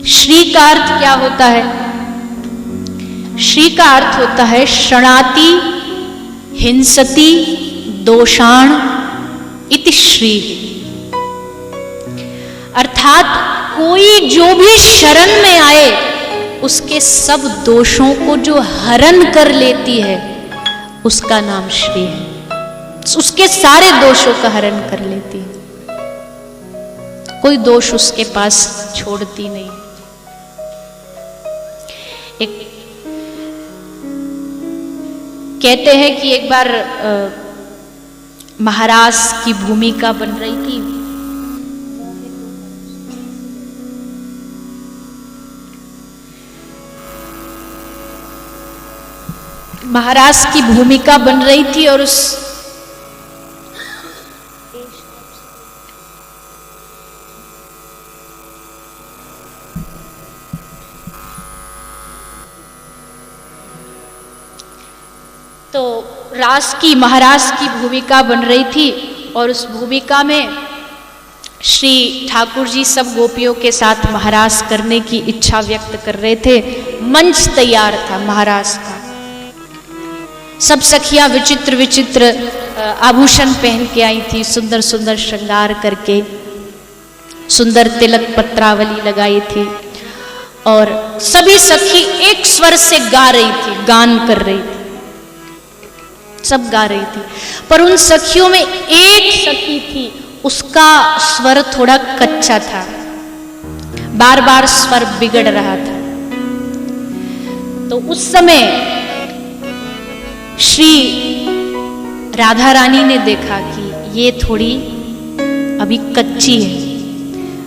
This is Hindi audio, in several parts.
श्री का अर्थ क्या होता है? श्री का अर्थ होता है शृणाति हिंसति दोषाण इति श्री। अर्थात कोई जो भी शरण में आए उसके सब दोषों को जो हरण कर लेती है उसका नाम श्री है। उसके सारे दोषों का हरण कर लेती है, कोई दोष उसके पास छोड़ती नहीं। एक कहते हैं कि एक बार महाराज की भूमिका बन रही थी। महाराज की भूमिका बन रही थी और उस तो महाराज की भूमिका बन रही थी और उस भूमिका में श्री ठाकुर जी सब गोपियों के साथ महाराज करने की इच्छा व्यक्त कर रहे थे। मंच तैयार था महाराज का। सब सखियां विचित्र विचित्र आभूषण पहन के आई थी, सुंदर सुंदर श्रृंगार करके, सुंदर तिलक पत्रावली लगाई थी और सभी सखी एक स्वर से गा रही थी, गान कर रही थी, सब गा रही थी। पर उन सखियों में एक सखी थी, उसका स्वर थोड़ा कच्चा था, बार बार स्वर बिगड़ रहा था। तो उस समय श्री राधा रानी ने देखा कि ये थोड़ी अभी कच्ची है,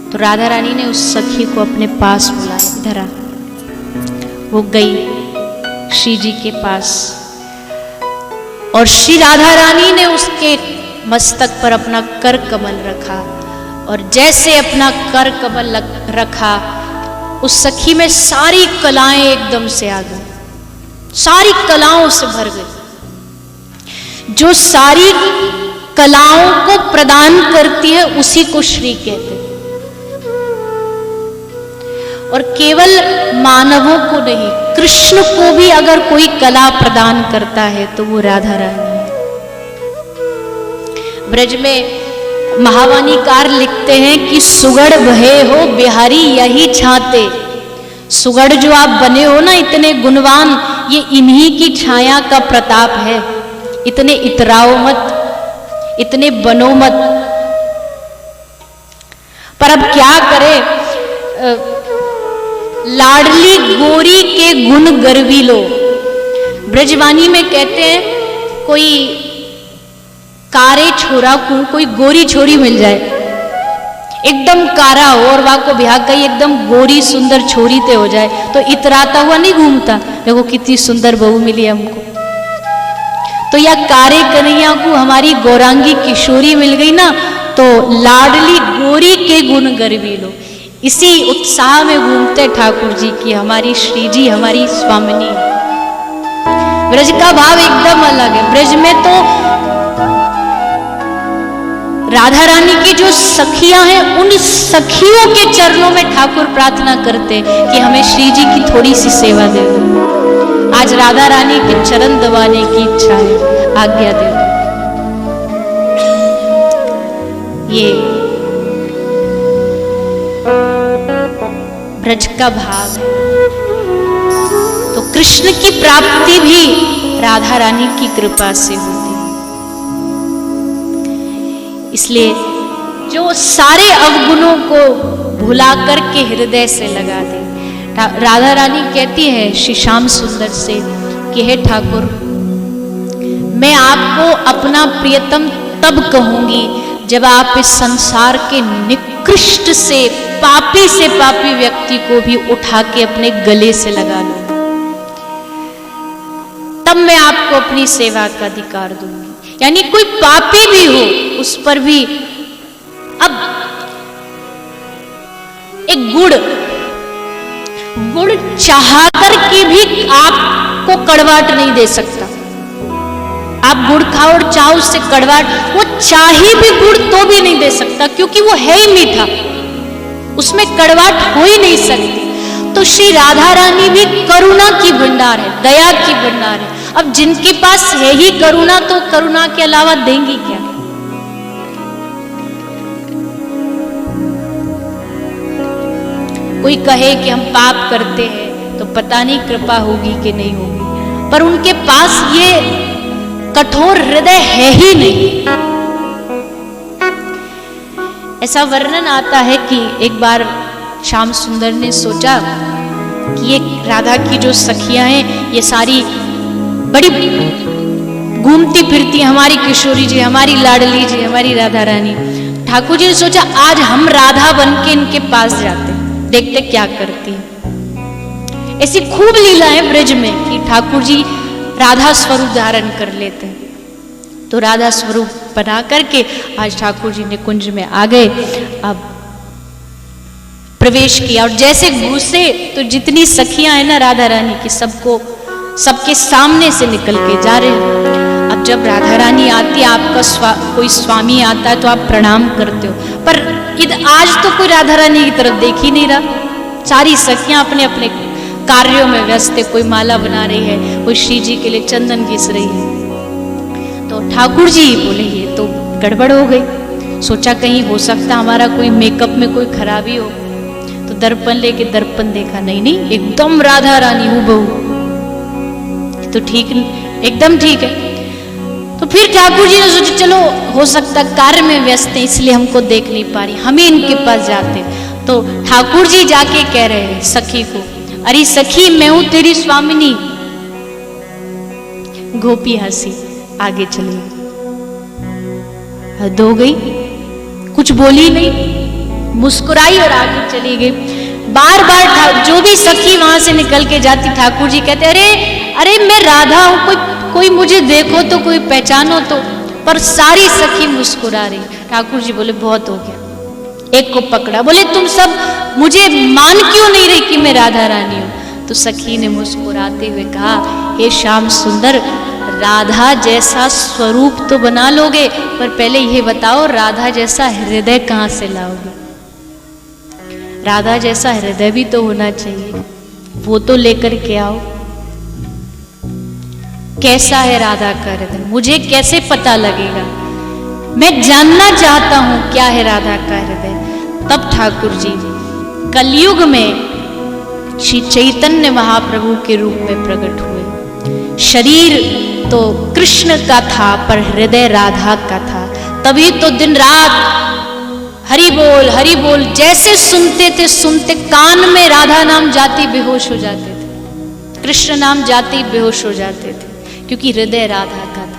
तो राधा रानी ने उस सखी को अपने पास बुलाया, इधर आ। वो गई श्री जी के पास और श्री राधा रानी ने उसके मस्तक पर अपना कर कमल रखा और जैसे अपना कर कमल रखा उस सखी में सारी कलाएं एकदम से आ गई, सारी कलाओं से भर गई। जो सारी कलाओं को प्रदान करती है उसी को श्री कहते हैं। और केवल मानवों को नहीं, कृष्ण को भी अगर कोई कला प्रदान करता है तो वो राधा रानी है। ब्रज में महावाणीकार लिखते हैं कि सुगढ़ भये हो बिहारी यही छाते। सुगढ़ जो आप बने हो ना, इतने गुणवान, ये इन्हीं की छाया का प्रताप है। इतने इतराओ मत, इतने बनो मत। पर अब क्या करें, लाडली गोरी के गुण गर्वी लो। ब्रजवाणी में कहते हैं कोई कारे छोरा को कोई गोरी छोरी मिल जाए, एकदम कारा हो और वहां को ब्याह गई एकदम गोरी सुंदर छोरी ते हो जाए तो इतराता हुआ नहीं घूमता, देखो कितनी सुंदर बहू मिली हमको। तो या कारे कन्हैया को हमारी गौरांगी किशोरी मिल गई ना, तो लाडली गोरी के गुण गर्वी लो। इसी उत्साह में घूमते ठाकुर जी की हमारी श्री जी हमारी स्वामिनी। ब्रज का भाव एकदम अलग है। ब्रज में तो राधा रानी की जो सखियां हैं उन सखियों के चरणों में ठाकुर प्रार्थना करते कि हमें श्री जी की थोड़ी सी सेवा दे दो। आज राधा रानी के चरण दबाने की इच्छा है, आज्ञा दे दो। ये ब्रज का भाव है। तो कृष्ण की प्राप्ति भी राधा रानी की कृपा से होती है। इसलिए जो सारे अवगुणों को भुला करके हृदय से लगा दे। राधा रानी कहती है श्री श्याम सुंदर से कि हे ठाकुर, मैं आपको अपना प्रियतम तब कहूंगी जब आप इस संसार के निकृष्ट से पापी व्यक्ति को भी उठा के अपने गले से लगा लो, तब मैं आपको अपनी सेवा का अधिकार दूंगी। यानी कोई पापी भी हो उस पर भी। अब एक गुड़ चाह करके भी आपको कड़वाहट नहीं दे सकता। आप गुड़ खाओ और चाहो उससे कड़वाहट, वो चाहे भी गुड़ तो भी नहीं दे सकता, क्योंकि वो है ही मीठा, उसमें कड़वाहट हो ही नहीं सकती। तो श्री राधा रानी भी करुणा की भंडार है, दया की भंडार है। अब जिनके पास है ही करुणा, तो करुणा के अलावा देंगी क्या? कोई कहे कि हम पाप करते हैं तो पता नहीं कृपा होगी कि नहीं होगी, पर उनके पास ये कठोर हृदय है ही नहीं। ऐसा वर्णन आता है कि एक बार श्याम सुंदर ने सोचा कि ये राधा की जो सखियां हैं ये सारी बड़ी घूमती फिरती, हमारी किशोरी जी, हमारी लाडली जी, हमारी राधा रानी। ठाकुर जी ने सोचा आज हम राधा बन के इनके पास जाते, देखते क्या करती है। ऐसी खूब लीला है ब्रज में कि ठाकुर जी राधा स्वरूप धारण कर लेते हैं। तो राधा स्वरूप बना करके आज ठाकुर जी ने कुंज में आ गए, अब प्रवेश किया और जैसे घुसे तो जितनी सखियां हैं ना राधा रानी की, सबको सबके सामने से निकल के जा रहे हैं। अब जब राधा रानी आती है, आपका कोई स्वामी आता है तो आप प्रणाम करते हो, पर आज तो कोई राधा रानी की तरफ देख ही नहीं रहा। सारी सखियां अपने अपने कार्यों में व्यस्त है, कोई माला बना रही है, कोई श्री जी के लिए चंदन घिस रही है। तो ठाकुर जी बोले ये तो गड़बड़ हो गई। सोचा कहीं हो सकता हमारा कोई मेकअप में कोई खराबी हो, तो दर्पण लेके दर्पण देखा, नहीं नहीं एकदम राधा रानी हूबहू, तो ठीक, एकदम ठीक है। तो फिर ठाकुर जी ने सोचा चलो हो सकता कार्य में व्यस्त है इसलिए हमको देख नहीं पा रही, हम ही इनके पास जाते। तो ठाकुर जी जाके कह रहे हैं सखी को, अरे सखी मैं हूं तेरी स्वामिनी। गोपी हंसी, आगे चली गई, हद हो गई, कुछ बोली नहीं, मुस्कुराई और आगे चली गई। बार बार जो भी सखी वहां से निकल के जाती, ठाकुर जी कहते अरे अरे मैं राधा हूं, कोई मुझे देखो तो, कोई पहचानो तो, पर सारी सखी मुस्कुरा रही। ठाकुर जी बोले बहुत हो गया, एक को पकड़ा, बोले तुम सब मुझे मान क्यों नहीं रही कि मैं राधा रानी हूं? तो सखी ने मुस्कुराते हुए कहा, हे श्याम सुंदर, राधा जैसा स्वरूप तो बना लोगे, पर पहले ये बताओ राधा जैसा हृदय कहां से लाओगे? राधा जैसा हृदय भी तो होना चाहिए, वो तो लेकर के आओ। कैसा है राधा का हृदय, मुझे कैसे पता लगेगा? मैं जानना चाहता हूं क्या है राधा का हृदय। तब ठाकुर जी कलयुग में श्री चैतन्य महाप्रभु के रूप में प्रकट हुए। शरीर तो कृष्ण का था पर हृदय राधा का था, तभी तो दिन रात हरि बोल जैसे सुनते थे, सुनते कान में राधा नाम जाती बेहोश हो जाते थे, कृष्ण नाम जाती बेहोश हो जाते थे, क्योंकि हृदय राधा का था।